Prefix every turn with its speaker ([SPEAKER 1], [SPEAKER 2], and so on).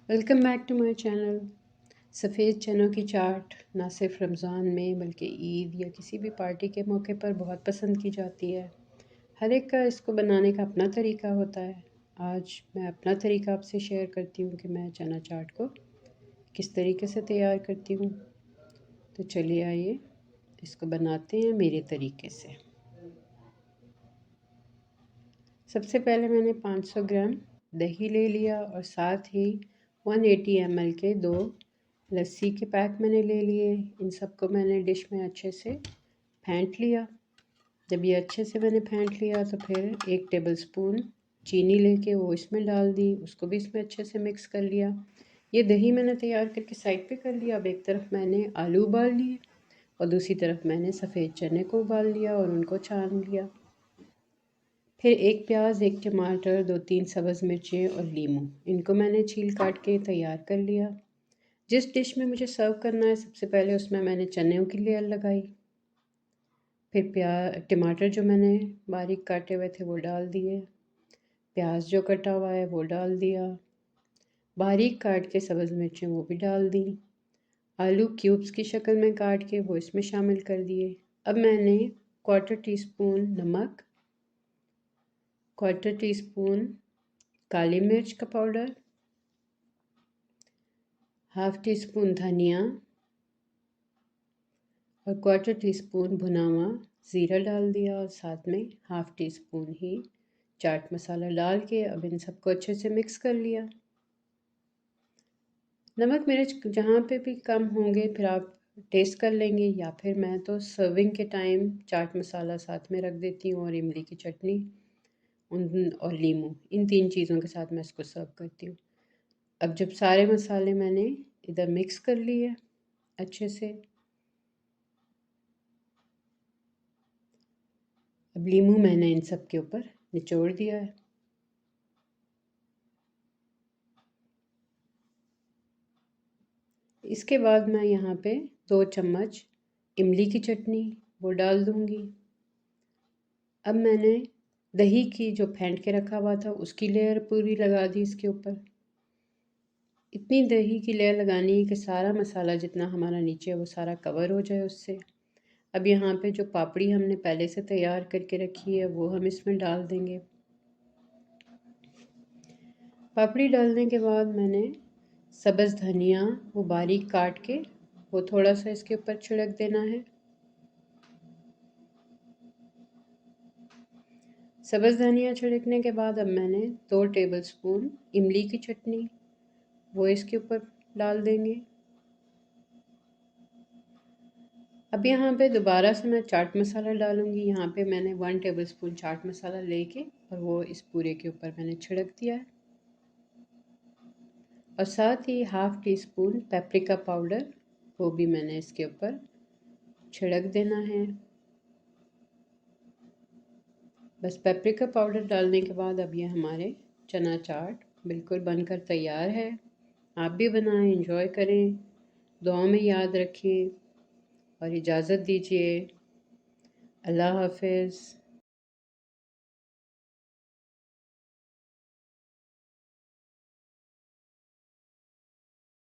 [SPEAKER 1] Welcome back to my channel. सफ़ेद चनों की चाट ना सिर्फ रमज़ान में बल्कि ईद या किसी भी पार्टी के मौके पर बहुत पसंद की जाती है। हर एक का इसको बनाने का अपना तरीका होता है। आज मैं अपना तरीका आपसे शेयर करती हूँ कि मैं चना चाट को किस तरीके से तैयार करती हूँ। तो चलिए आइए इसको बनाते हैं मेरे तरीके से। सबसे पहले मैंने 500 ग्राम दही ले लिया और साथ ही 180 ml के 2 लस्सी के पैक मैंने ले लिए। इन सबको मैंने डिश में अच्छे से फेंट लिया। जब ये अच्छे से मैंने फेंट लिया तो फिर 1 टेबलस्पून चीनी लेके वो इसमें डाल दी, उसको भी इसमें अच्छे से मिक्स कर लिया। ये दही मैंने तैयार करके साइड पे कर लिया। अब एक तरफ मैंने आलू उबाल लिए और दूसरी तरफ मैंने सफ़ेद चने को उबाल लिया और उनको छान लिया। फिर 1 प्याज, 1 टमाटर, 2-3 सब्ज़ मिर्चें और लीमू, इनको मैंने छील काट के तैयार कर लिया। जिस डिश में मुझे सर्व करना है सबसे पहले उसमें मैंने चनों की लेयर लगाई। फिर टमाटर जो मैंने बारीक काटे हुए थे वो डाल दिए। प्याज जो कटा हुआ है वो डाल दिया। बारीक काट के सब्ज़ मिर्चें वो भी डाल दी। आलू क्यूब्स की शक्ल में काट के वो इसमें शामिल कर दिए। अब मैंने 1/4 टीस्पून नमक, 1/4 टीस्पून काली मिर्च का पाउडर, 1/2 टीस्पून धनिया और 1/4 टीस्पून भुना हुआ ज़ीरा डाल दिया और साथ में 1/2 टीस्पून ही चाट मसाला डाल के अब इन सबको अच्छे से मिक्स कर लिया। नमक मिर्च जहाँ पे भी कम होंगे फिर आप टेस्ट कर लेंगे, या फिर मैं तो सर्विंग के टाइम चाट मसाला साथ में रख देती हूँ और इमली की चटनी और नींबू, इन 3 चीज़ों के साथ मैं इसको सर्व करती हूँ। अब जब सारे मसाले मैंने इधर मिक्स कर लिए अच्छे से, अब नींबू मैंने इन सब के ऊपर निचोड़ दिया है। इसके बाद मैं यहाँ पे 2 चम्मच इमली की चटनी वो डाल दूँगी। अब मैंने दही की जो फेंट के रखा हुआ था उसकी लेयर पूरी लगा दी इसके ऊपर। इतनी दही की लेयर लगानी है कि सारा मसाला जितना हमारा नीचे है वो सारा कवर हो जाए उससे। अब यहाँ पे जो पापड़ी हमने पहले से तैयार करके रखी है वो हम इसमें डाल देंगे। पापड़ी डालने के बाद मैंने सब्ज़ धनिया वो बारीक काट के वो थोड़ा सा इसके ऊपर छिड़क देना है। सब्ज़ धनिया छिड़कने के बाद अब मैंने 2 टेबलस्पून इमली की चटनी वो इसके ऊपर डाल देंगे। अब यहाँ पे दोबारा से मैं चाट मसाला डालूँगी। यहाँ पे मैंने 1 टेबलस्पून चाट मसाला लेके और वो इस पूरे के ऊपर मैंने छिड़क दिया है और साथ ही 1/2 टीस्पून पेपरिका पाउडर वो भी मैंने इसके ऊपर छिड़क देना है। बस पेपरिका पाउडर डालने के बाद अब ये हमारे चना चाट बिल्कुल बनकर तैयार है। आप भी बनाएं, एंजॉय करें, दुआ में याद रखें और इजाज़त दीजिए। अल्लाह हाफ़िज़।